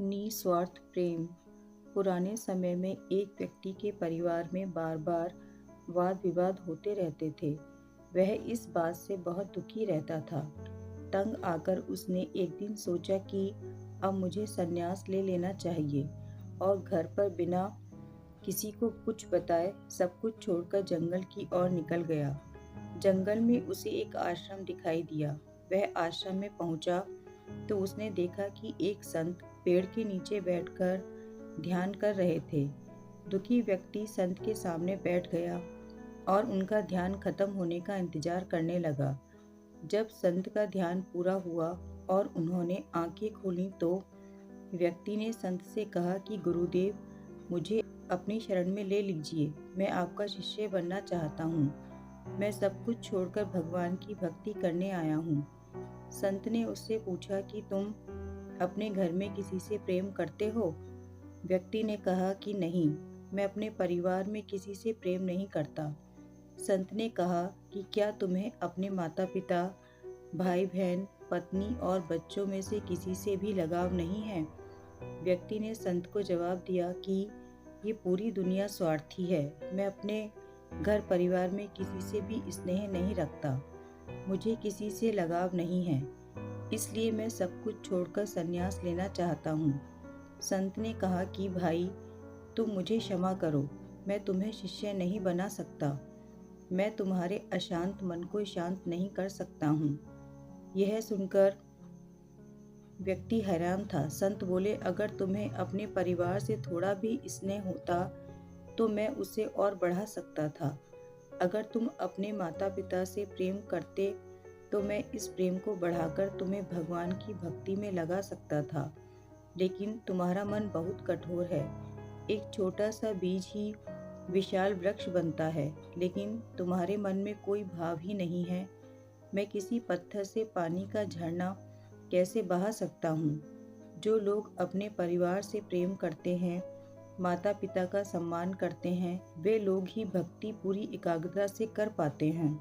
निस्वार्थ प्रेम। पुराने समय में एक व्यक्ति के परिवार में बार बार वाद विवाद होते रहते थे। वह इस बात से बहुत दुखी रहता था। तंग आकर उसने एक दिन सोचा कि अब मुझे संन्यास ले लेना चाहिए और घर पर बिना किसी को कुछ बताए सब कुछ छोड़कर जंगल की ओर निकल गया। जंगल में उसे एक आश्रम दिखाई दिया। वह आश्रम में पहुंचा तो उसने देखा कि एक संत पेड़ के नीचे बैठकर ध्यान कर रहे थे। दुखी व्यक्ति संत के सामने बैठ गया और उनका ध्यान खत्म होने का इंतजार करने लगा। जब संत का ध्यान पूरा हुआ और उन्होंने आंखें खोलीं तो व्यक्ति ने संत से कहा कि गुरुदेव, मुझे अपनी शरण में ले लीजिए। मैं आपका शिष्य बनना चाहता हूँ। मैं सब कुछ छोड़कर भगवान की भक्ति करने आया हूँ। संत ने उससे पूछा कि तुम अपने घर में किसी से प्रेम करते हो? व्यक्ति ने कहा कि नहीं, मैं अपने परिवार में किसी से प्रेम नहीं करता। संत ने कहा कि क्या तुम्हें अपने माता पिता, भाई बहन, पत्नी और बच्चों में से किसी से भी लगाव नहीं है? व्यक्ति ने संत को जवाब दिया कि ये पूरी दुनिया स्वार्थी है। मैं अपने घर परिवार में किसी से भी स्नेह नहीं रखता। मुझे किसी से लगाव नहीं है, इसलिए मैं सब कुछ छोड़कर संन्यास लेना चाहता हूँ। संत ने कहा कि भाई, तुम मुझे क्षमा करो, मैं तुम्हें शिष्य नहीं बना सकता। मैं तुम्हारे अशांत मन को शांत नहीं कर सकता हूँ। यह सुनकर व्यक्ति हैरान था। संत बोले, अगर तुम्हें अपने परिवार से थोड़ा भी स्नेह होता तो मैं उसे और बढ़ा सकता था। अगर तुम अपने माता पिता से प्रेम करते तो मैं इस प्रेम को बढ़ाकर तुम्हें भगवान की भक्ति में लगा सकता था। लेकिन तुम्हारा मन बहुत कठोर है। एक छोटा सा बीज ही विशाल वृक्ष बनता है, लेकिन तुम्हारे मन में कोई भाव ही नहीं है। मैं किसी पत्थर से पानी का झरना कैसे बहा सकता हूँ? जो लोग अपने परिवार से प्रेम करते हैं, माता पिता का सम्मान करते हैं, वे लोग ही भक्ति पूरी एकाग्रता से कर पाते हैं।